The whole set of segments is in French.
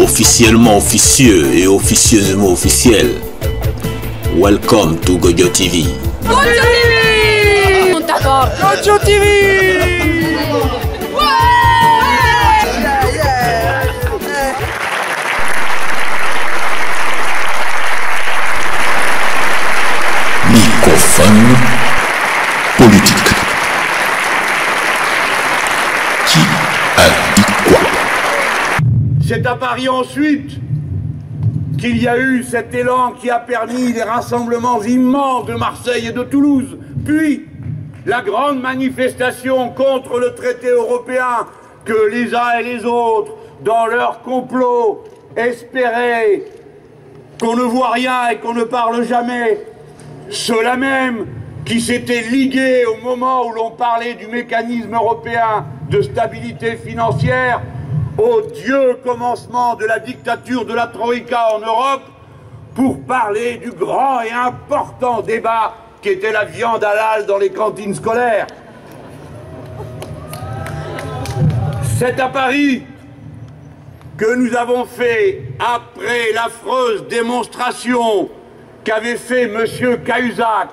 officiellement officieux et officieusement officiel. Welcome to Gojo TV. Gojo TV! Gojo TV! Microphone politique. Qui a dit quoi? C'est à Paris ensuite qu'il y a eu cet élan qui a permis les rassemblements immenses de Marseille et de Toulouse, puis la grande manifestation contre le traité européen que les uns et les autres, dans leur complot, espéraient qu'on ne voit rien et qu'on ne parle jamais. Ceux-là même qui s'étaient ligués au moment où l'on parlait du mécanisme européen de stabilité financière, au dieu commencement de la dictature de la Troïka en Europe, pour parler du grand et important débat qui était la viande halal dans les cantines scolaires. C'est à Paris que nous avons fait, après l'affreuse démonstration qu'avait fait M. Cahuzac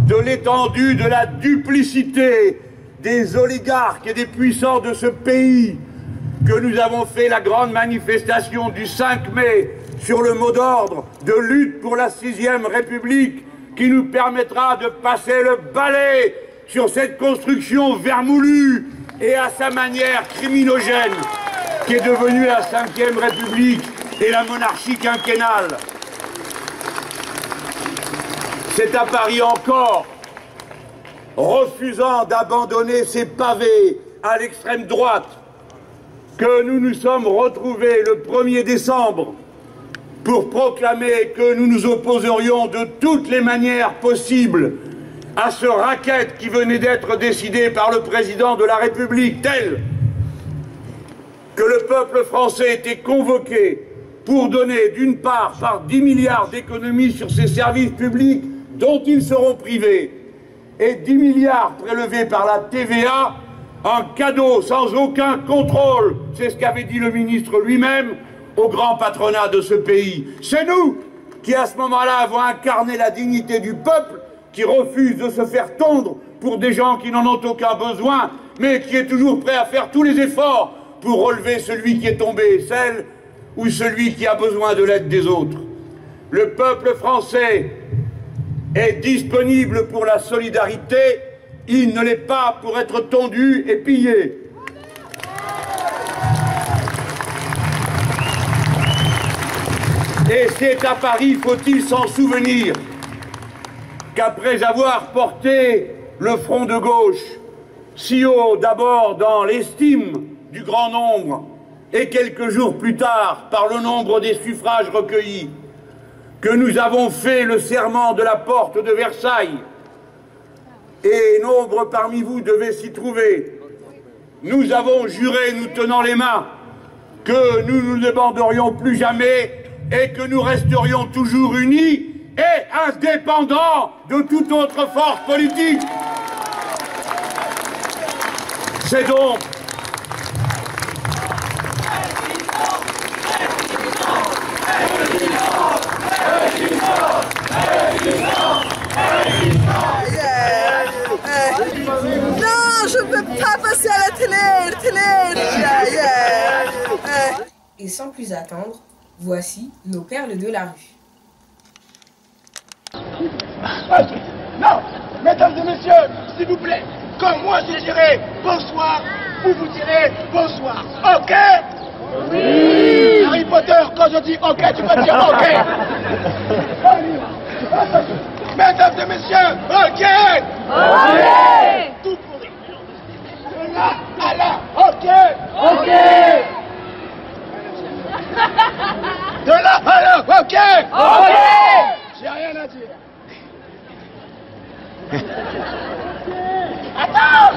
de l'étendue de la duplicité des oligarques et des puissants de ce pays, que nous avons fait la grande manifestation du 5 mai sur le mot d'ordre de lutte pour la 6e République qui nous permettra de passer le balai sur cette construction vermoulue et à sa manière criminogène qui est devenue la 5e République et la monarchie quinquennale. C'est à Paris encore, refusant d'abandonner ses pavés à l'extrême droite, que nous nous sommes retrouvés le 1er décembre pour proclamer que nous nous opposerions de toutes les manières possibles à ce racket qui venait d'être décidé par le président de la République, tel que le peuple français était convoqué pour donner d'une part par 10 milliards d'économies sur ses services publics dont ils seront privés et 10 milliards prélevés par la TVA en cadeau sans aucun contrôle, c'est ce qu'avait dit le ministre lui-même, au grand patronat de ce pays. C'est nous qui à ce moment-là avons incarné la dignité du peuple qui refuse de se faire tondre pour des gens qui n'en ont aucun besoin, mais qui est toujours prêt à faire tous les efforts pour relever celui qui est tombé, celle ou celui qui a besoin de l'aide des autres. Le peuple français est disponible pour la solidarité, il ne l'est pas pour être tondu et pillé. Et c'est à Paris, faut-il s'en souvenir, qu'après avoir porté le front de gauche si haut d'abord dans l'estime du grand nombre et quelques jours plus tard par le nombre des suffrages recueillis, que nous avons fait le serment de la porte de Versailles, et nombre parmi vous devaient s'y trouver. Nous avons juré, nous tenant les mains, que nous ne banderions plus jamais et que nous resterions toujours unis et indépendants de toute autre force politique. C'est donc non, je ne veux pas passer à la télé, Et sans plus attendre, voici nos perles de la rue. Non, mesdames et messieurs, s'il vous plaît, comme moi je dirai bonsoir, vous direz bonsoir, ok? Oui. Harry Potter, quand je dis ok, tu vas dire ok. Mesdames et messieurs, ok? Ok. Tout pourri. De là à là, ok? Ok. De là à là, ok? Ok. J'ai rien à dire. Attends.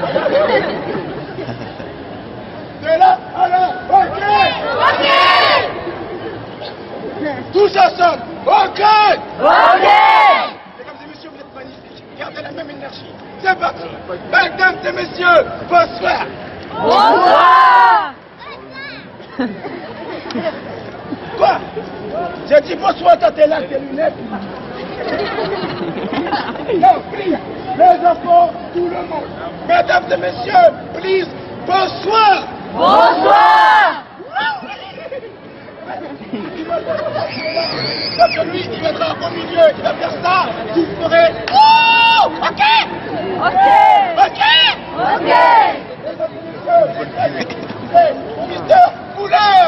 De là à là, ok? Ok. Tous ensemble, ok? Ok. Mesdames et messieurs, vous êtes magnifiques. Gardez la même énergie. C'est parti. Mesdames et messieurs, bonsoir. Bonsoir. Quoi? J'ai dit bonsoir quand t'es là, tes lunettes. Non, please, les enfants, tout le monde. Mesdames et messieurs, please, bonsoir. Bonsoir. Donc lui, il viendra au milieu, il va faire ça, vous ferez... Oh, ok. Ok. Ok. Ok. C'est Mister Poulet.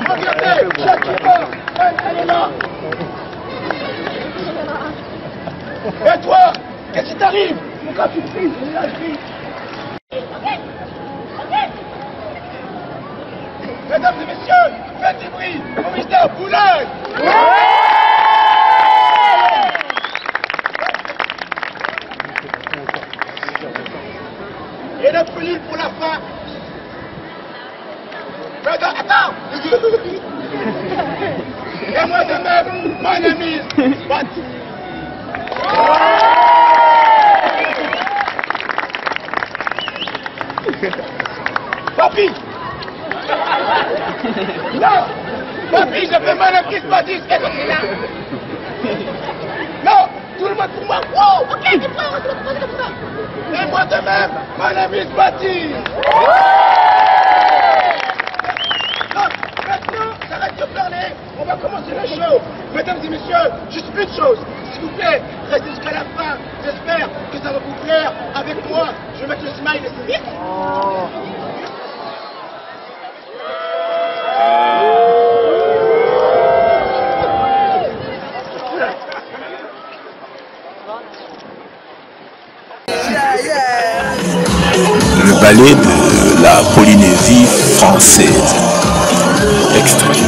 Regardez, Shakira, Anna. Et toi, qu'est-ce qui t'arrive? Pourquoi tu cries? Là, je crie. Mesdames et messieurs, faites du bruit pour Mister Poulet. Et le plus nul pour la fin. Attends. Et moi de même, mon ami, Bati. Papi. Non. Papi, je fais mal à Chris Badis. Qu'est-ce que c'est là? Non. Tout le monde pour moi. Wow. Ok, c'est bon, on se pose comme ça. Et moi de même, mon ami Bati. Maintenant, j'arrête de parler, on va commencer le show. Mesdames et messieurs, juste une chose, s'il vous plaît, restez jusqu'à la fin. J'espère que ça va vous plaire. Avec moi, je vais mettre le smile et c'est vite. Le ballet de la Polynésie française. Extrait.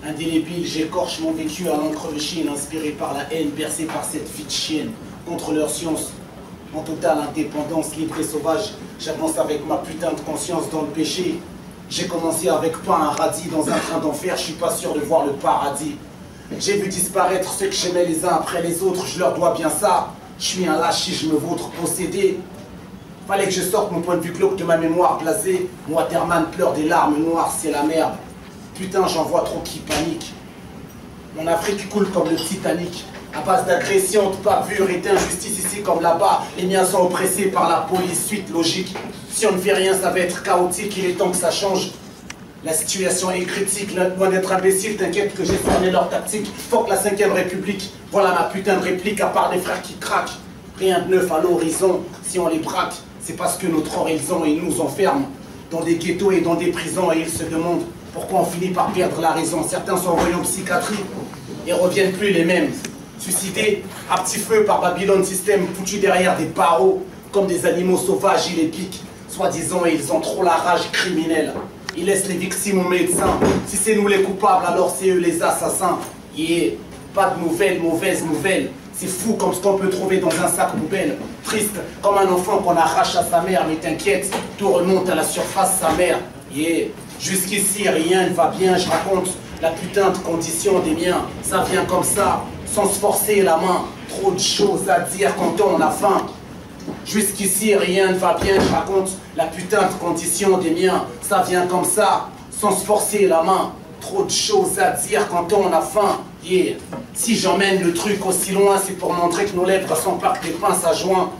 Indélébile, j'écorche mon vécu à l'encre de Chine, inspiré par la haine, bercé par cette vie de chienne, contre leur science, en totale indépendance, libre et sauvage, j'avance avec ma putain de conscience dans le péché. J'ai commencé avec pas un radis dans un train d'enfer, je suis pas sûr de voir le paradis. J'ai vu disparaître ceux que j'aimais les uns après les autres, je leur dois bien ça. Je suis un lâche si je me vautre possédé. Fallait que je sorte mon point de vue glauque de ma mémoire blasée. Waterman pleure des larmes noires, c'est la merde. Putain, j'en vois trop qui paniquent. Mon Afrique coule comme le Titanic. À base d'agression, de bavure et d'injustice ici comme là-bas. Les miens sont oppressés par la police, suite logique. Si on ne fait rien, ça va être chaotique, il est temps que ça change. La situation est critique, loin d'être imbécile, t'inquiète que j'ai cerné leur tactique. Fuck la 5ème République, voilà ma putain de réplique, à part des frères qui craquent. Rien de neuf à l'horizon, si on les braque, c'est parce que notre horizon, ils nous enferment dans des ghettos et dans des prisons et ils se demandent pourquoi on finit par perdre la raison. Certains sont envoyés en psychiatrie et reviennent plus les mêmes. Suicidés à petit feu par Babylone System, foutus derrière des barreaux, comme des animaux sauvages, ils les piquent. Soi-disant, ils ont trop la rage criminelle. Ils laissent les victimes aux médecins. Si c'est nous les coupables, alors c'est eux les assassins. Yeah, pas de nouvelles, mauvaises nouvelles. C'est fou comme ce qu'on peut trouver dans un sac poubelle. Triste comme un enfant qu'on arrache à sa mère. Mais t'inquiète, tout remonte à la surface, sa mère. Yeah, jusqu'ici rien ne va bien, je raconte la putain de condition des miens. Ça vient comme ça, sans se forcer la main. Trop de choses à dire quand on a faim. Jusqu'ici rien ne va bien, je raconte la putain de condition des miens. Ça vient comme ça, sans se forcer la main. Trop de choses à dire quand on a faim. Yeah. Si j'emmène le truc aussi loin, c'est pour montrer que nos lèvres sont pas que des pinces à joint.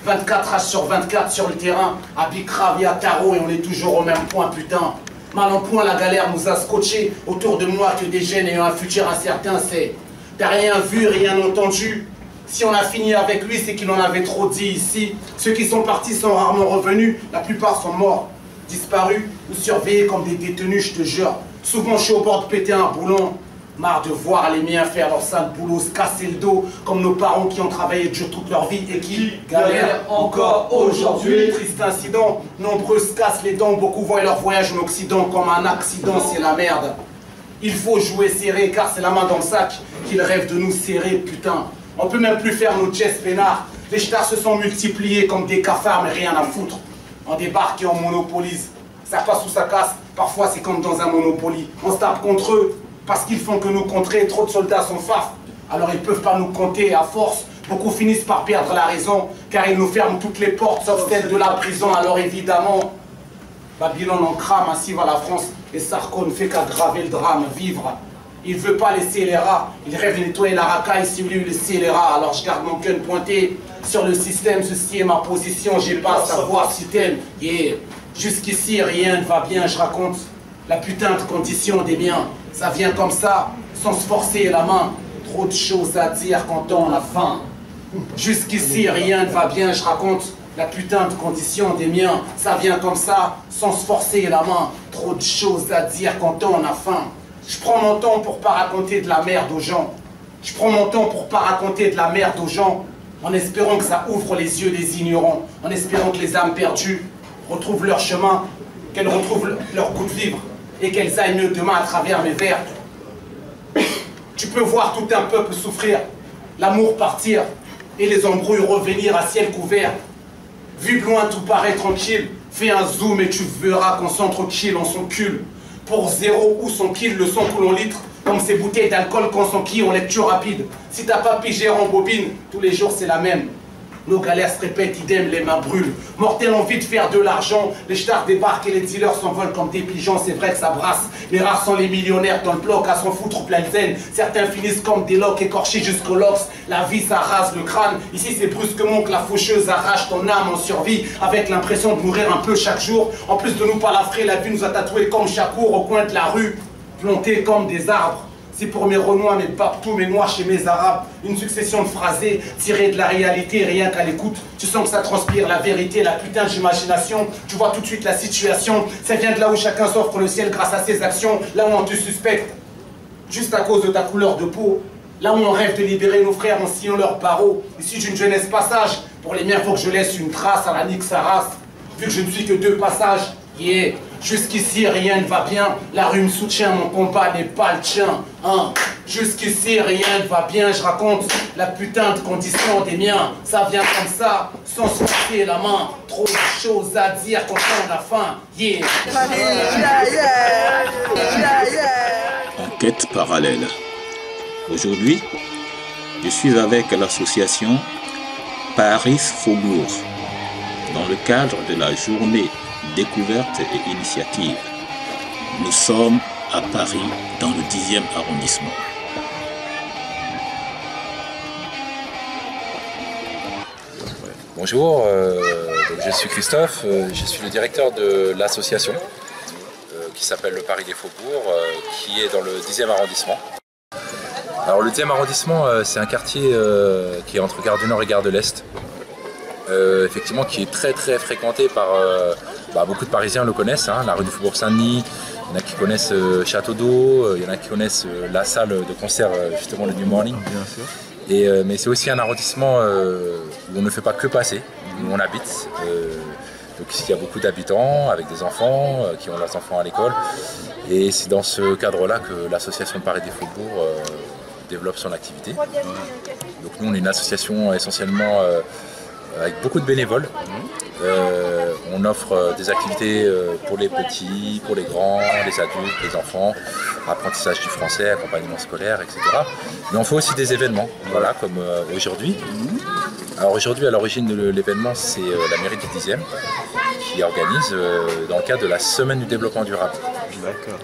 24 H sur 24 sur le terrain, à Bicrave et à Tarot, et on est toujours au même point, putain. Mal en point, la galère nous a scotché. Autour de moi que des jeunes ayant un futur incertain, c'est t'as rien vu, rien entendu. Si on a fini avec lui, c'est qu'il en avait trop dit ici. Ceux qui sont partis sont rarement revenus, la plupart sont morts, disparus ou surveillés comme des détenus, je te jure. Souvent je suis au bord de péter un boulon. Marre de voir les miens faire leur sale boulot, se casser le dos, comme nos parents qui ont travaillé dur toute leur vie et qui galèrent encore aujourd'hui. Triste incident, nombreux se cassent les dents, beaucoup voient leur voyage en Occident comme un accident, c'est la merde. Il faut jouer serré car c'est la main dans le sac qu'ils rêvent de nous serrer, putain. On peut même plus faire nos chess peinards. Les stars se sont multipliés comme des cafards, mais rien à foutre. On débarque et on monopolise. Ça passe ou ça casse, parfois c'est comme dans un Monopoly. On se tape contre eux, parce qu'ils font que nous contrer. Trop de soldats sont faf, alors ils peuvent pas nous compter à force. Beaucoup finissent par perdre la raison, car ils nous ferment toutes les portes, sauf celle de la prison. Alors évidemment, Babylone en crame, massive à la France, et Sarko ne fait qu'aggraver le drame, vivre. Il veut pas laisser les rats, il rêve de nettoyer la racaille, si lui laisser les rats. Alors je garde mon gun pointé sur le système, ceci est ma position, j'ai pas à savoir si t'aimes. Yeah. Jusqu'ici rien ne va bien, je raconte la putain de condition des miens. Ça vient comme ça, sans se forcer la main. Trop de choses à dire quand on a faim. Jusqu'ici rien ne va bien, je raconte la putain de condition des miens. Ça vient comme ça, sans se forcer la main. Trop de choses à dire quand on a faim. Je prends mon temps pour pas raconter de la merde aux gens. Je prends mon temps pour pas raconter de la merde aux gens, en espérant que ça ouvre les yeux des ignorants, en espérant que les âmes perdues retrouvent leur chemin, qu'elles retrouvent leur goût de vivre, et qu'elles aillent mieux demain à travers mes vers. Tu peux voir tout un peuple souffrir, l'amour partir, et les embrouilles revenir à ciel couvert. Vu de loin, tout paraît tranquille. Fais un zoom et tu verras qu'on s'entrequille, on s'encule. Pour 0 ou son kill, le sang coule en litres. Comme ces bouteilles d'alcool qu'on s'enquille en lecture rapide. Si t'as pas pigé en bobine, tous les jours c'est la même. Nos galères se répètent, idem, les mains brûlent. Mortels envie de faire de l'argent. Les stars débarquent et les dealers s'envolent comme des pigeons. C'est vrai que ça brasse. Les rares sont les millionnaires dans le bloc à s'en foutre plein de zen. Certains finissent comme des loques écorchés jusqu'au lox. La vie ça rase le crâne. Ici c'est brusquement que la faucheuse arrache ton âme en survie. Avec l'impression de mourir un peu chaque jour. En plus de nous palafrer, la vie nous a tatoués comme Chakour au coin de la rue. Plantés comme des arbres. C'est pour mes renois, mes papetous, mes noirs chez mes arabes. Une succession de phrasés tirés de la réalité, rien qu'à l'écoute. Tu sens que ça transpire la vérité, la putain d'imagination. Tu vois tout de suite la situation. Ça vient de là où chacun s'offre le ciel grâce à ses actions. Là où on te suspecte, juste à cause de ta couleur de peau. Là où on rêve de libérer nos frères en signant leurs barreaux. Ici d'une jeunesse passage. Pour les miens, faut que je laisse une trace à la nique sa race. Vu que je ne suis que 2 passages. Yeah. Jusqu'ici rien ne va bien, la rue me soutient, mon combat n'est pas le tien, hein. Jusqu'ici rien ne va bien, je raconte la putain de condition des miens. Ça vient comme ça, sans se passer la main. Trop de choses à dire quand on a faim, yeah. Enquête parallèle. Aujourd'hui, je suis avec l'association Paris Faubourg dans le cadre de la journée découverte et initiative. Nous sommes à Paris, dans le 10e arrondissement. Bonjour, je suis Christophe, je suis le directeur de l'association qui s'appelle le Paris des Faubourgs, qui est dans le 10e arrondissement. Alors le 10e arrondissement, c'est un quartier qui est entre Gare du Nord et Gare de l'Est, effectivement qui est très fréquenté par beaucoup de Parisiens le connaissent, hein, la rue du Faubourg Saint-Denis. Il y en a qui connaissent Château d'Eau, il y en a qui connaissent la salle de concert, justement le New Morning. Bien sûr. Mais c'est aussi un arrondissement où on ne fait pas que passer, où on habite. Donc ici il y a beaucoup d'habitants avec des enfants qui ont leurs enfants à l'école. Et c'est dans ce cadre-là que l'association Paris des Faubourgs développe son activité. Donc nous on est une association essentiellement avec beaucoup de bénévoles. On offre des activités pour les petits, pour les grands, les adultes, les enfants, apprentissage du français, accompagnement scolaire, etc. Mais on fait aussi des événements, voilà, comme aujourd'hui. Alors aujourd'hui, à l'origine de l'événement, c'est la mairie du 10e qui organise dans le cadre de la semaine du développement durable. D'accord.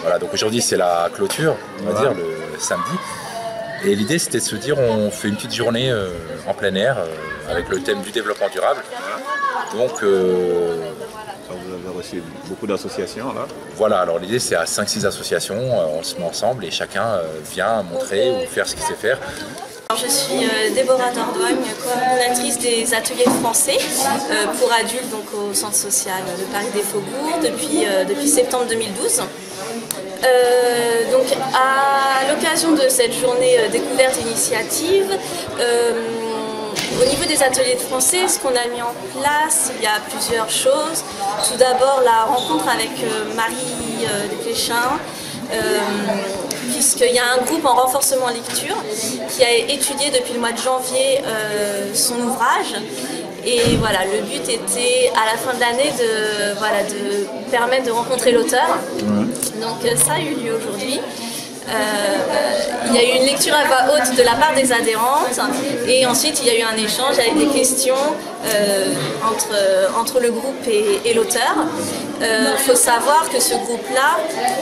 Voilà, donc aujourd'hui c'est la clôture, on va dire, le samedi. Et l'idée c'était de se dire on fait une petite journée en plein air avec le thème du développement durable. Donc vous avez reçu beaucoup d'associations là. Voilà, alors l'idée c'est à 5-6 associations, on se met ensemble et chacun vient montrer ou faire ce qu'il sait faire. Je suis Déborah Dordogne, coordinatrice des ateliers de français pour adultes donc au centre social de Paris des Faubourgs depuis septembre 2012. Donc à l'occasion de cette journée découverte initiative, au niveau des ateliers de français, ce qu'on a mis en place, il y a plusieurs choses. Tout d'abord la rencontre avec Marie Desplechin, puisqu'il y a un groupe en renforcement lecture qui a étudié depuis le mois de janvier son ouvrage. Et voilà, le but était à la fin de l'année de permettre de rencontrer l'auteur. Donc ça a eu lieu aujourd'hui. Il y a eu une lecture à voix haute de la part des adhérentes et ensuite il y a eu un échange avec des questions entre le groupe et l'auteur. Faut savoir que ce groupe-là,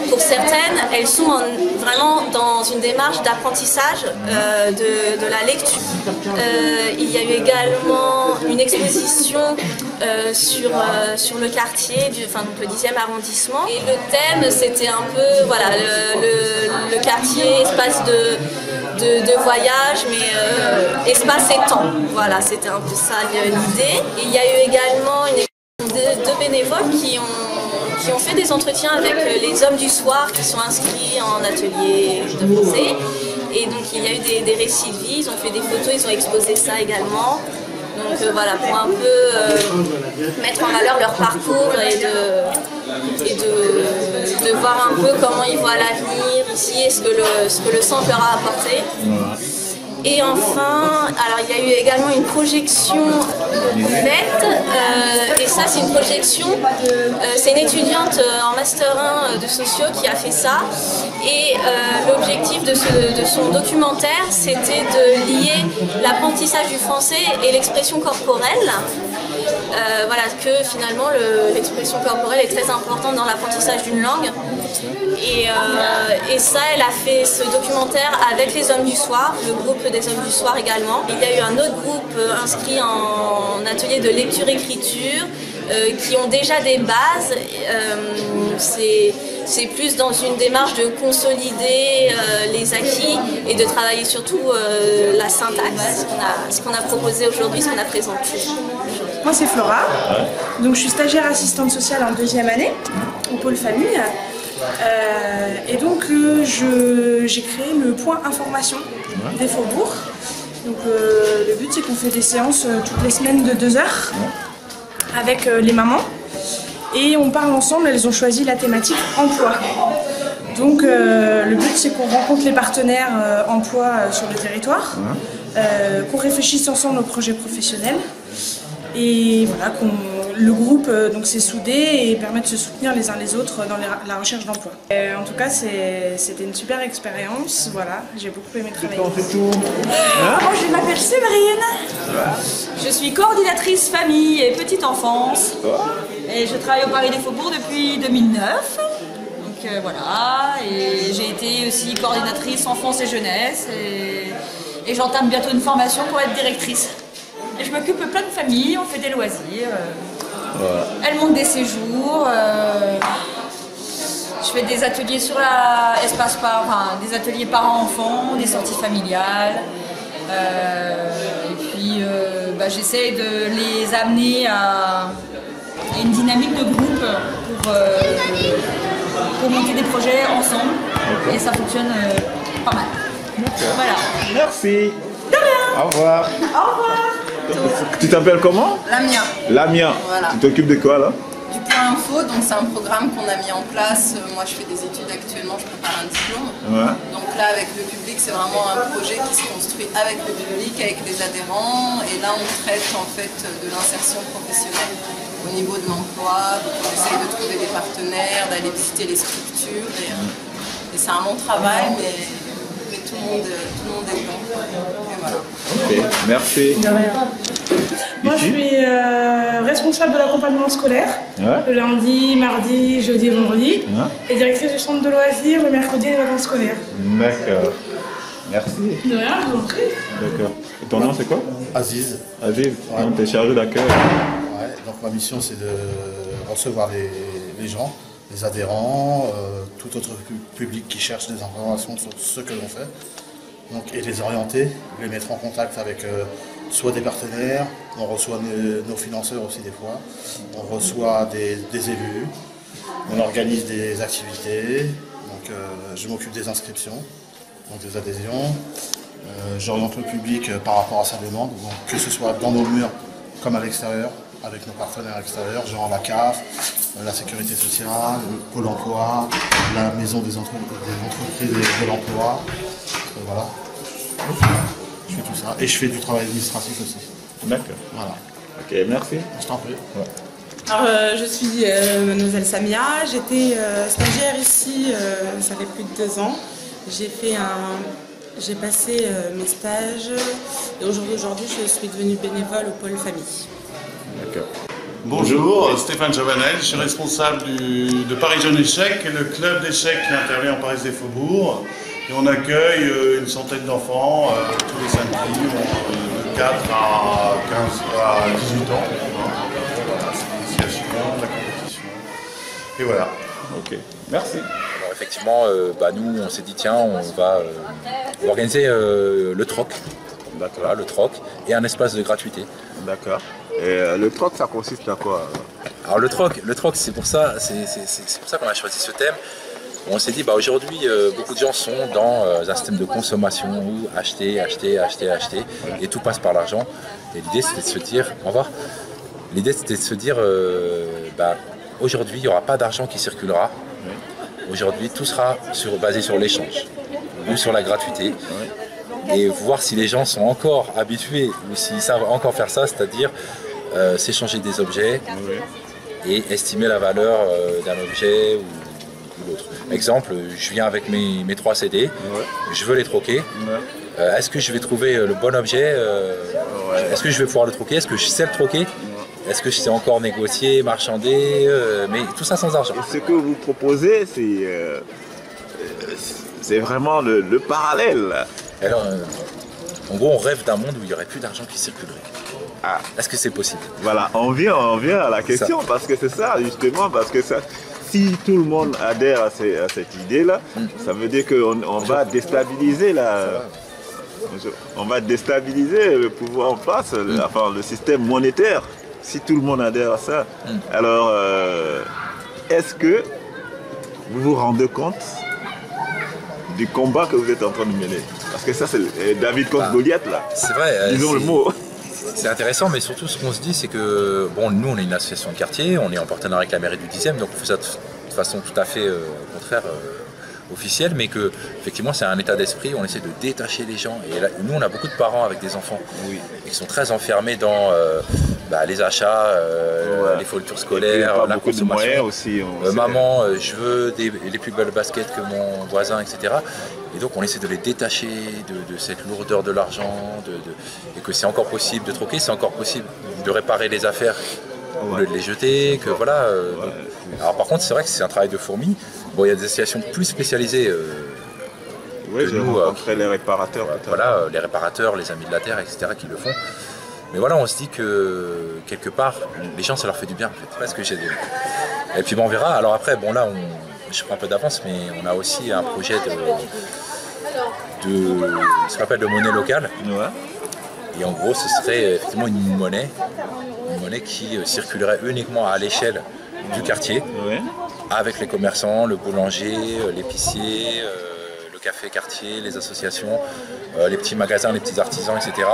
pour certaines, elles sont vraiment dans une démarche d'apprentissage de la lecture. Il y a eu également une exposition sur le quartier, donc le 10e arrondissement. Et le thème, c'était un peu voilà, le quartier, espace de voyage, mais espace et temps. Voilà, c'était un peu ça l'idée. Et il y a eu également deux bénévoles qui ont fait des entretiens avec les hommes du soir qui sont inscrits en atelier de français. Et donc il y a eu des récits de vie, ils ont fait des photos, ils ont exposé ça également. Donc voilà, pour un peu mettre en valeur leur parcours et de voir un peu comment ils voient l'avenir ici et ce que le centre leur a apporté. Et enfin, alors il y a eu également une projection faite, et ça c'est une projection, c'est une étudiante en Master 1 de sociaux qui a fait ça, et l'objectif de son documentaire c'était de lier l'apprentissage du français et l'expression corporelle. Voilà, que finalement l'expression corporelle est très importante dans l'apprentissage d'une langue. Et ça, elle a fait ce documentaire avec les Hommes du Soir, le groupe des Hommes du Soir également. Il y a eu un autre groupe inscrit en atelier de lecture-écriture qui ont déjà des bases. C'est plus dans une démarche de consolider les acquis et de travailler surtout la syntaxe, ce qu'on a proposé aujourd'hui, ce qu'on a présenté. Moi c'est Flora, donc je suis stagiaire assistante sociale en 2e année au pôle famille. Et donc j'ai créé le point information des Faubourgs. Donc le but c'est qu'on fait des séances toutes les semaines de 2 heures avec les mamans. Et on parle ensemble, elles ont choisi la thématique emploi. Donc le but c'est qu'on rencontre les partenaires emploi sur le territoire, qu'on réfléchisse ensemble aux projets professionnels et voilà, le groupe s'est soudé et permet de se soutenir les uns les autres dans la recherche d'emploi. En tout cas, c'était une super expérience. Voilà, j'ai beaucoup aimé travailler. Moi, je m'appelle Séverine. Je suis coordinatrice famille et petite enfance. Et je travaille au Paris des Faubourgs depuis 2009. Donc voilà, et j'ai été aussi coordinatrice enfance et jeunesse. Et j'entame bientôt une formation pour être directrice. Et je m'occupe de plein de familles, on fait des loisirs, elles montent des séjours, je fais des ateliers sur des ateliers parents-enfants, des sorties familiales, et puis j'essaie de les amener à une dynamique de groupe pour monter des projets ensemble, et ça fonctionne pas mal. Voilà. Merci. De rien. Au revoir. Au revoir. Tu t'appelles comment? Lamia. Lamia. Voilà. Tu t'occupes de quoi là? Du Point Info, donc c'est un programme qu'on a mis en place. Moi je fais des études actuellement, je prépare un diplôme. Ouais. Donc là avec le public, c'est vraiment un projet qui se construit avec le public, avec les adhérents. Et là on traite en fait de l'insertion professionnelle au niveau de l'emploi. Donc on essaye de trouver des partenaires, d'aller visiter les structures. Et c'est un long travail, mais tout le monde est bon. Et voilà. Ok, merci. De rien. Moi, je suis responsable de l'accompagnement scolaire, le lundi, mardi, jeudi et vendredi, et directrice du centre de loisirs le mercredi et les vacances scolaires. D'accord. Merci. De rien, je vous en prie. D'accord. Et ton nom, c'est quoi? Aziz. Aziz, donc tu es chargé d'accueil. Ouais, donc ma mission, c'est de recevoir les gens, les adhérents, tout autre public qui cherche des informations sur ce que l'on fait. Donc, et les orienter, les mettre en contact avec soit des partenaires, on reçoit nos financeurs aussi des fois, on reçoit des élus, on organise des activités, donc je m'occupe des inscriptions, donc des adhésions, j'oriente le public par rapport à sa demande, donc que ce soit dans nos murs comme à l'extérieur, avec nos partenaires extérieurs, genre la CAF, la sécurité sociale, le Pôle emploi, la maison des entreprises et de l'emploi. Voilà. Je fais tout ça. Et je fais du travail administratif aussi. D'accord. Voilà. Ok, merci. Je t'en prie. Ouais. Alors, je suis mademoiselle Samia. J'étais stagiaire ici, ça fait plus de 2 ans. J'ai passé mes stages et aujourd'hui, je suis devenue bénévole au pôle famille. D'accord. Bonjour, Stéphane Chavanel, je suis responsable de Paris Jeunes Échecs, qui est le club d'échecs qui intervient en Paris des Faubourgs. Et on accueille une centaine d'enfants tous les samedis, de 4 à 18 ans. Voilà, c'est l'initiation, la compétition. Et voilà. Ok, merci. Alors effectivement, nous on s'est dit tiens, on va organiser le troc. Voilà, le troc et un espace de gratuité. D'accord. Et le troc, ça consiste à quoi? Alors le troc, c'est pour ça qu'on a choisi ce thème. On s'est dit aujourd'hui beaucoup de gens sont dans un système de consommation où acheter, et tout passe par l'argent. Et l'idée c'était de se dire, au revoir. L'idée c'était de se dire aujourd'hui il n'y aura pas d'argent qui circulera. Aujourd'hui tout sera basé sur l'échange ou sur la gratuité. Et voir si les gens sont encore habitués ou s'ils savent encore faire ça, c'est-à-dire s'échanger des objets et estimer la valeur d'un objet ou l'autre. Exemple, je viens avec mes 3 CD, je veux les troquer. Est-ce que je vais trouver le bon objet? Est-ce que je vais pouvoir le troquer? Est-ce que je sais le troquer? Est-ce que je sais encore négocier, marchander? Mais tout ça sans argent. Ce que vous proposez, c'est vraiment le parallèle. Alors, en gros, on rêve d'un monde où il n'y aurait plus d'argent qui circulerait. Ah. Est-ce que c'est possible? Voilà, on vient à la question, parce que c'est ça, justement, parce que ça, si tout le monde adhère à cette idée-là, ça veut dire qu'on va déstabiliser le pouvoir en place, enfin le système monétaire, si tout le monde adhère à ça. Alors, est-ce que vous vous rendez compte du combat que vous êtes en train de mener? Parce que ça, c'est David contre Goliath, là. C'est vrai. Disons le mot. C'est intéressant, mais surtout ce qu'on se dit, c'est que nous, on est une association de quartier, on est en partenariat avec la mairie du 10e, donc on fait ça de façon tout à fait, au contraire, officielle, mais que effectivement, c'est un état d'esprit, on essaie de détacher les gens. Et là, nous, on a beaucoup de parents avec des enfants et qui sont très enfermés dans les achats, les fournitures scolaires, la consommation. Aussi, maman, je veux les plus belles baskets que mon voisin, etc. Et donc on essaie de les détacher de cette lourdeur de l'argent, et que c'est encore possible de troquer, c'est encore possible de réparer les affaires au lieu de les jeter, que voilà. Alors par contre c'est vrai que c'est un travail de fourmi. Bon, il y a des associations plus spécialisées. Oui, j'ai rencontré les réparateurs. Voilà, les réparateurs, les Amis de la Terre, etc. qui le font. Mais voilà, on se dit que quelque part, les gens, ça leur fait du bien, en fait. C'est pas ce que j'ai dit. Et puis bon, on verra. Alors après, bon là, je prends un peu d'avance, mais on a aussi un projet ce qu'on appelle de monnaie locale. Et en gros, ce serait effectivement une monnaie qui circulerait uniquement à l'échelle du quartier, avec les commerçants, le boulanger, l'épicier, le café quartier, les associations, les petits magasins, les petits artisans, etc.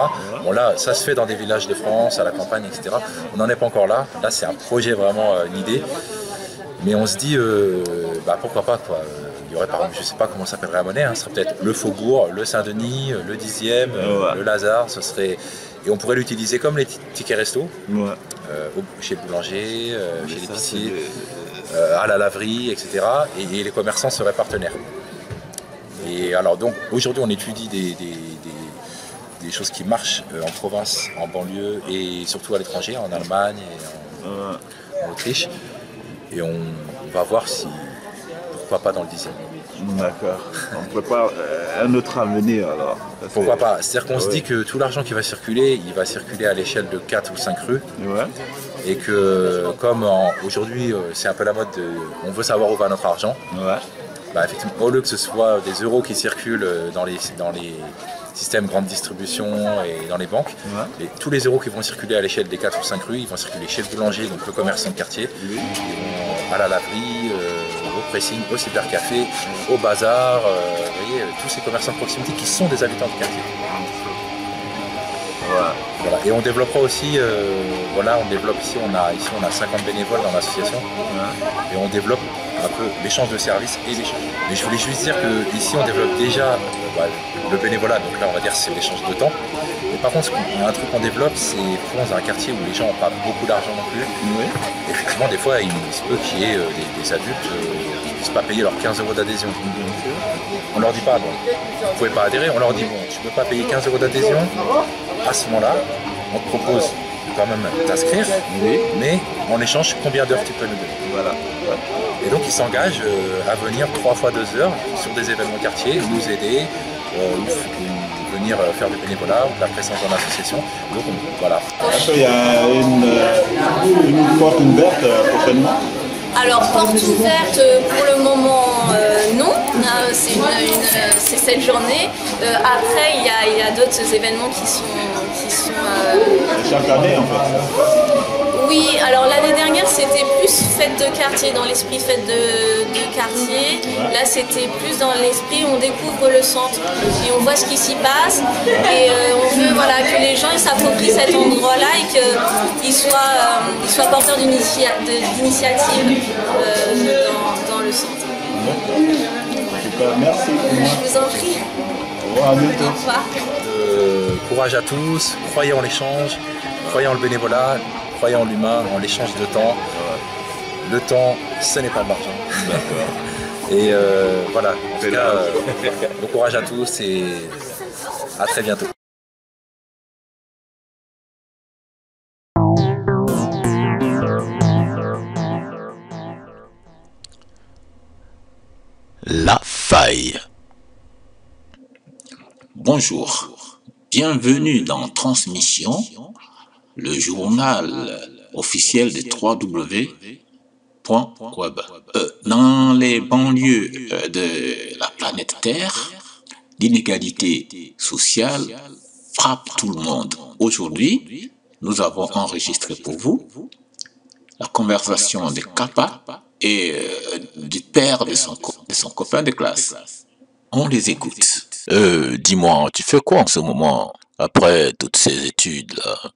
Bon là, ça se fait dans des villages de France, à la campagne, etc. On n'en est pas encore là. Là, c'est un projet, vraiment une idée. Mais on se dit, pourquoi pas, quoi. Il y aurait par exemple, je ne sais pas comment s'appellerait la monnaie, ce serait peut-être le Faubourg, le Saint-Denis, le 10e, le Lazare, ce serait... Et on pourrait l'utiliser comme les tickets resto, chez le boulanger, chez l'épicier, à la laverie, etc. Et les commerçants seraient partenaires. Et alors donc aujourd'hui on étudie des choses qui marchent en province, en banlieue et surtout à l'étranger, en Allemagne et en Autriche. Et on va voir si, pourquoi pas dans le 10e. D'accord. On prépare un autre avenir alors. Pourquoi pas? C'est-à-dire qu'on se dit que tout l'argent qui va circuler, il va circuler à l'échelle de 4 ou 5 rues. Et que comme aujourd'hui c'est un peu la mode, on veut savoir où va notre argent. Effectivement, au lieu que ce soit des euros qui circulent dans les systèmes grande distribution et dans les banques, et tous les euros qui vont circuler à l'échelle des 4 ou 5 rues, ils vont circuler chez le boulanger, donc le commerçant de quartier, à la laverie, au pressing, au cybercafé, au bazar, vous voyez, tous ces commerçants de proximité qui sont des habitants du quartier. Voilà. Et on développera aussi, on développe ici, on a 50 bénévoles dans l'association, et on développe un peu l'échange de services et l'échange. Mais je voulais juste dire qu'ici on développe déjà le bénévolat, donc là on va dire c'est l'échange de temps. Mais par contre, un truc qu'on développe, c'est dans un quartier où les gens n'ont pas beaucoup d'argent non plus. Effectivement, des fois, il se peut qu'il y ait des adultes qui ne puissent pas payer leurs 15 euros d'adhésion. On leur dit pas, bon, vous ne pouvez pas adhérer, on leur dit, bon, tu ne peux pas payer 15 euros d'adhésion. À ce moment-là, on te propose quand même t'inscrire, mais en échange, combien d'heures tu peux nous donner. Et donc, ils s'engagent à venir 3 fois 2 heures sur des événements quartiers, nous aider, venir faire du bénévolat ou de la présence dans l'association. Donc, voilà. Est-ce qu'il y a une porte ouverte prochainement? Alors, porte ouverte pour le moment, non. C'est cette journée. Après, il y a d'autres événements qui sont chaque année, en fait. Oui, alors l'année dernière, c'était plus fête de quartier, dans l'esprit fête de quartier. Là, c'était plus dans l'esprit, on découvre le centre et on voit ce qui s'y passe. Et on veut que les gens s'approprient cet endroit-là et qu'ils soient porteurs d'initiatives dans le centre. Merci. Je vous en prie. Au revoir, à bientôt. Au revoir. Courage à tous, croyez en l'échange, croyez en le bénévolat, croyez en l'humain, en l'échange de temps. Le temps, ce n'est pas de l'argent. Et voilà, en tout cas, bon courage à tous et à très bientôt. La faille. Bonjour, bienvenue dans Transmission, le journal officiel des 3W.web. Dans les banlieues de la planète Terre, l'inégalité sociale frappe tout le monde. Aujourd'hui, nous avons enregistré pour vous la conversation de Kappa et du père de son copain de classe. On les écoute. Dis-moi, tu fais quoi en ce moment, après toutes ces études-là?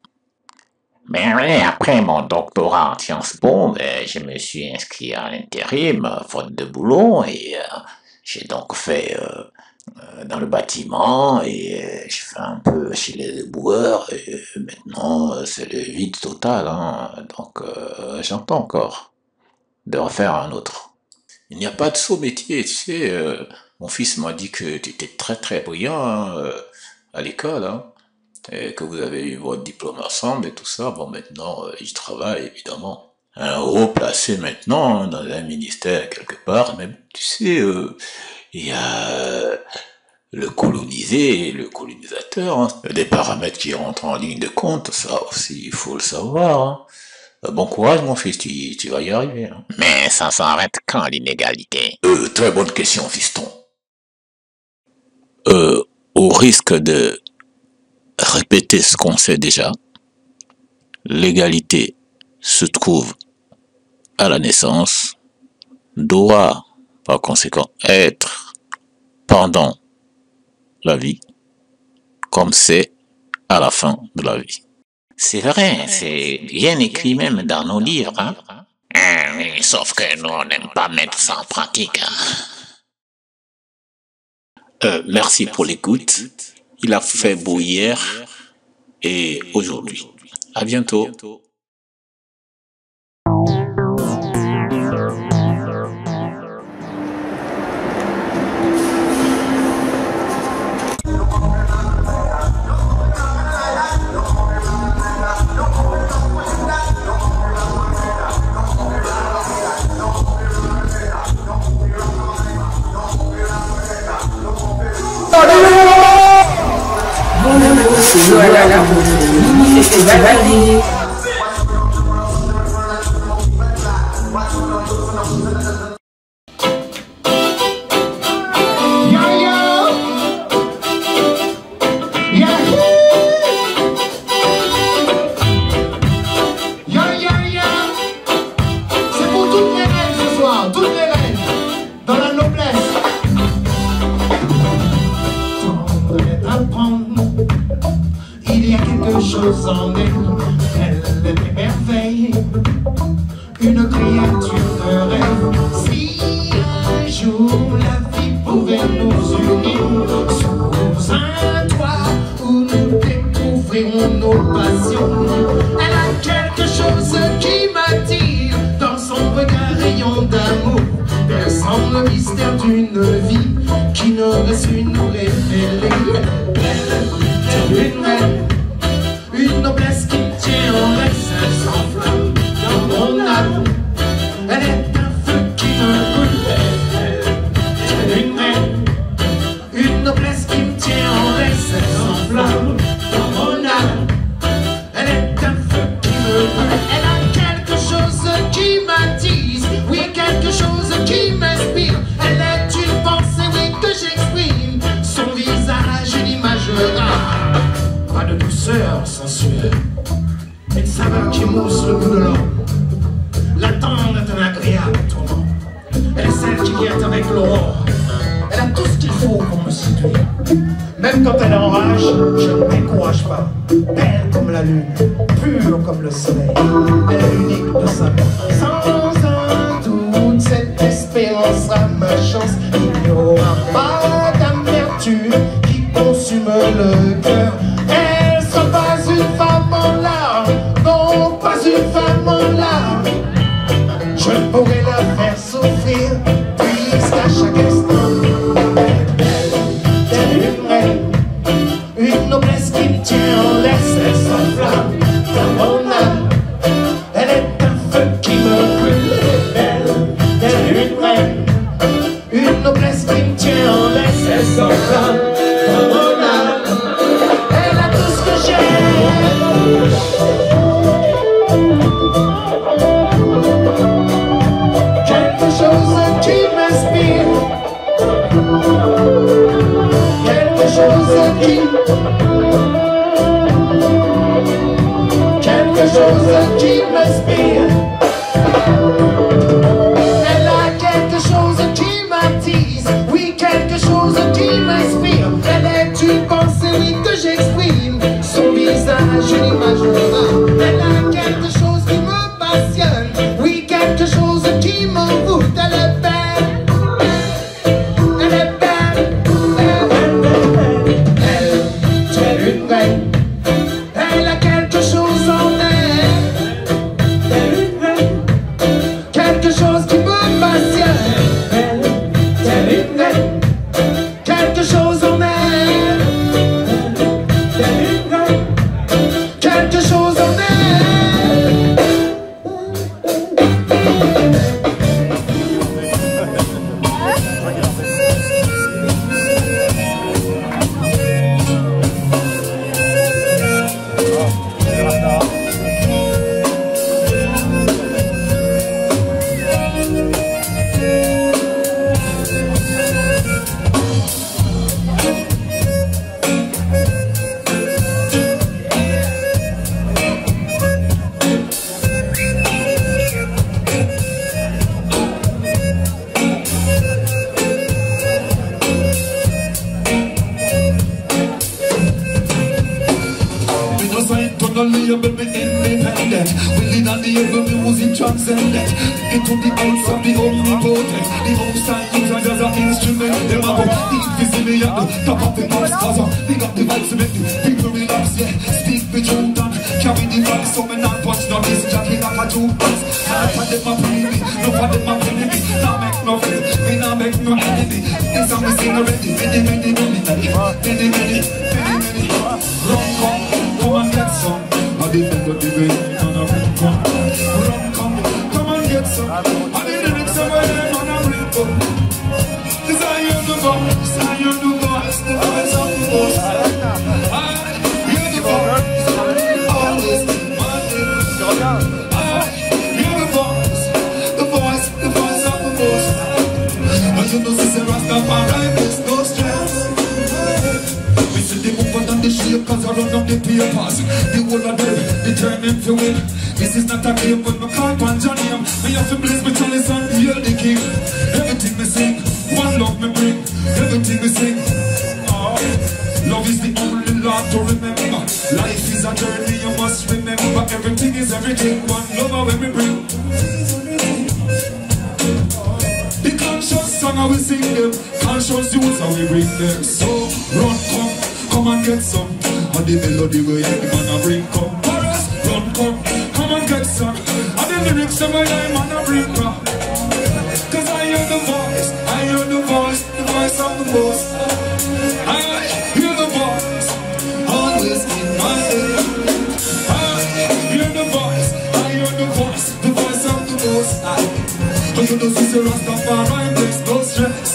Ben oui, après mon doctorat en Sciences Po, je me suis inscrit à l'intérim, faute de boulot, et j'ai donc fait dans le bâtiment et je fais un peu chez les éboueurs et maintenant c'est le vide total, hein. Donc j'entends encore de refaire un autre. Il n'y a pas de saut métier, tu sais, mon fils m'a dit que tu étais très très brillant hein, à l'école, hein, et que vous avez eu votre diplôme ensemble et tout ça. Bon, maintenant il travaille évidemment. Un haut placé maintenant hein, dans un ministère quelque part, mais tu sais, il y a le colonisé et le colonisateur, hein. Il y a des paramètres qui rentrent en ligne de compte, ça aussi il faut le savoir. Hein. Bon courage mon fils, tu vas y arriver. Hein. Mais ça s'arrête quand l'inégalité? Très bonne question fiston. Au risque de répéter ce qu'on sait déjà, l'égalité se trouve à la naissance, doit par conséquent être pendant la vie, comme c'est à la fin de la vie. C'est vrai, c'est bien écrit même dans nos livres. Hein? Oui, sauf que nous, on n'aime pas mettre ça en pratique. Hein. Merci pour l'écoute. Il a fait beau hier et aujourd'hui. À bientôt. Voilà, mini festival. C'est pour toutes les reines ce soir, toutes les reines, dans la noblesse. Il y a quelque chose en elle, elle est merveille, une créature de rêve. Si un jour la vie pouvait nous unir sous un toit où nous découvrirons nos passions, elle a quelque chose qui m'attire dans son regard rayon d'amour, perçant le mystère d'une vie qui n'aurait su nous révéler. Elle est une reine, une noblesse qui me tient en laisse, elle s'enflamme dans mon âme. Elle est un feu qui me brûle. Elle est une reine, une noblesse qui me tient en laisse, elle s'enflamme dans mon âme. Elle est un feu qui me brûle. Elle a quelque chose qui m'attise, oui, quelque chose qui m'inspire. Elle est une pensée, oui, que j'exprime. Son visage, une image rare. Pas de douceur sensuelle, une saveur qui mousse le goût de l'homme. La tendre est un agréable tourment. Elle est celle qui vient avec l'aurore. Elle a tout ce qu'il faut pour me séduire. Même quand elle enrage, je ne m'encourage pas. Belle comme la lune, pure comme le soleil. Elle est unique de sa mère. Sans un doute, cette espérance sera ma chance. Il n'y aura pas d'amertume qui consume le cœur. Elle sera pas une femme en larmes, non, pas une femme en larmes. Je pourrais la faire souffrir, puisqu'à chaque instant, elle est une reine, une noblesse qui me tient en laisse, elle s'enflamme dans mon âme. Elle est un feu qui me brûle, elle est une reine, une noblesse qui me tient en laisse, elle s'enflamme dans mon âme. Elle a tout ce que j'aime. Quelque chose qui m'inspire, quelque chose qui m'inspire. Elle a quelque chose qui m'attise, oui, quelque chose qui m'inspire. Elle est une pensée, oui, que j'exprime. Son visage, une image rare. Elle a quelque chose qui me passionne, oui, quelque chose qui m'envoûte. Elle est belle, elle est belle, belle. the evil music transcendent into the house of the omnipotent. The most I use as an instrument. Them a go deep visibly at the top of the box. Cause big up the vibes to make the people relax. Yeah, speak the truth and carry the facts. So me not punch no this jacket like a jukebox. Half of them a pay me, no of them a pay me. Not make no friend, me not make no enemy. This song we sing already. Many. Run, come and get some. I didn't know the way, and I will come. Run, come and get some. I didn't mix some of them, and I will come. Cause I hear the voice, the voice of the voice. I hear the voice, always in my head. I hear the voice of the voice. And you know, Sister Rastafari, there's no stress. We see the move on the shape, cause I run up the papers. The whole of them determined to win. This is not a game, but my call on Johnny. Me have to bless my chalice and heal the king. Everything me sing, one love me bring. Everything we sing, love is the only law to remember. Life is a journey, you must remember. Everything is everything, one love when we bring. The conscious song how we sing them, conscious youths how we bring them. So run, come and get some. And the melody we hear the man a bring come. Chorus, run, come and get some. And the lyrics of my life man a bring come. Cause I hear the voice of the most. I hear the voice, always in my head. I hear the voice of the most. But you know, Sister Rastafari, there's no stress.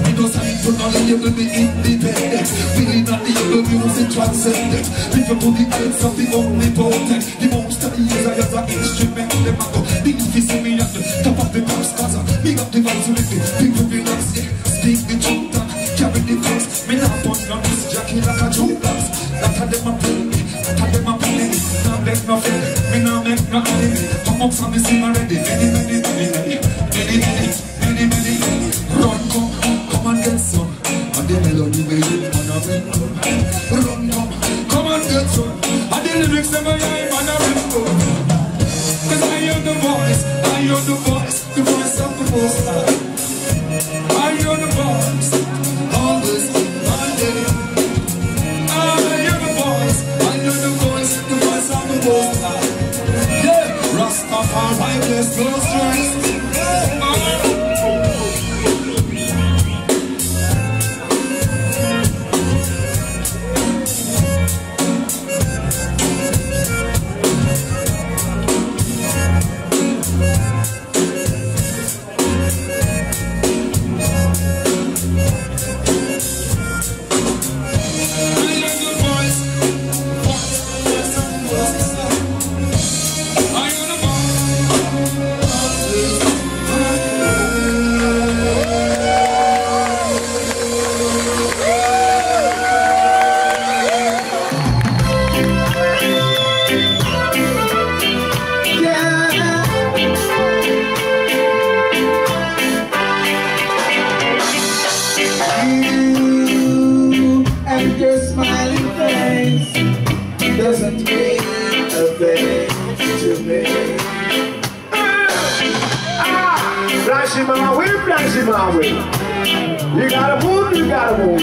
We don't sign to not able to be independent. We not able to music transcendent. People to the heights of the omnipotent. The most I use as an instrument. Them a go deep to see me at the top of the box. Cause big up the vibes to make the people relax. Yeah, speak the truth and carry the facts. Me not punch no this jacket like a jukebox. That of them a play me, that of them a play me. Not make no friend, me not make no enemy. Come up from me sing already. Many. Run, come and get some. And the melody we hear man a bring. Run, come and get some. And the lyrics them a hear man a bring. Cause I hear the voice of the most high. I hear the voice, always in my head. I hear the voice of the most high. Yeah, Rastafari, bless no stress. You gotta move.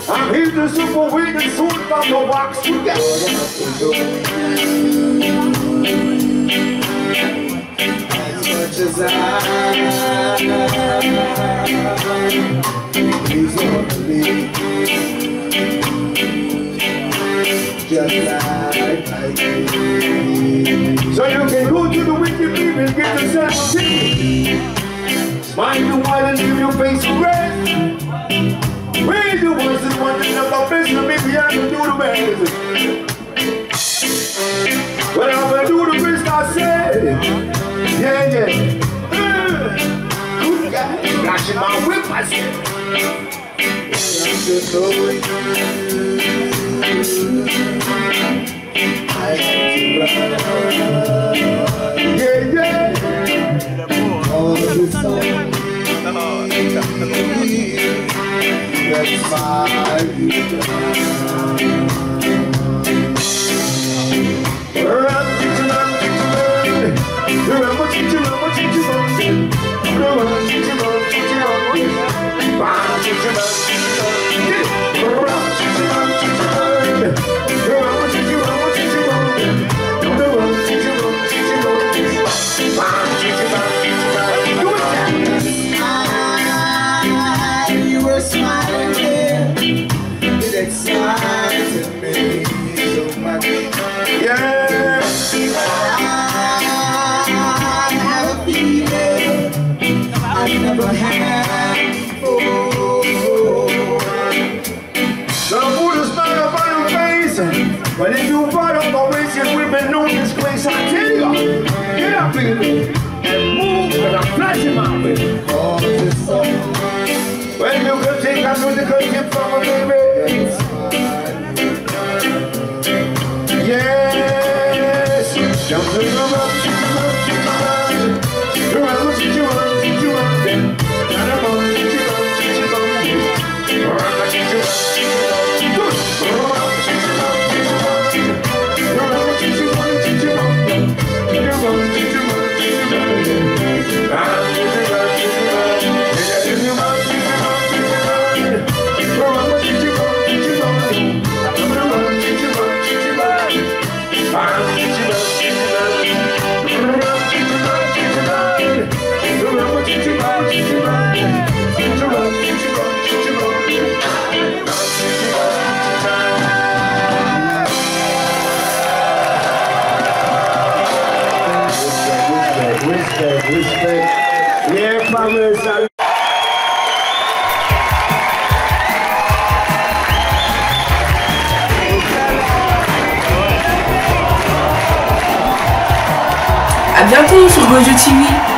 I'm here to super weak and soon from the box together. As much as please don't believe, just like I did. So you can go to the wicked people and get yourself a ticket. Smile you while and leave your face to rest. Raise your voice and wondering about business, maybe I can do the best. Well, I'm gonna do the best I said. Yeah. Good guy, flashing my whip, I said. I have to run. Yeah. All the song. That's my return. You were smiling, it excited me so much. Yeah, I have a feeling I've never had before. The mood is not up on your face, but if you brought up our races, we've been known this place. I tell you, get up, baby, and move, and I'm flashing my way. Oh, this song. Well, you could take a musical tip from a baby. Yes, jump to the rock, respect. Yeah, family, salut. À bientôt sur Gojo TV.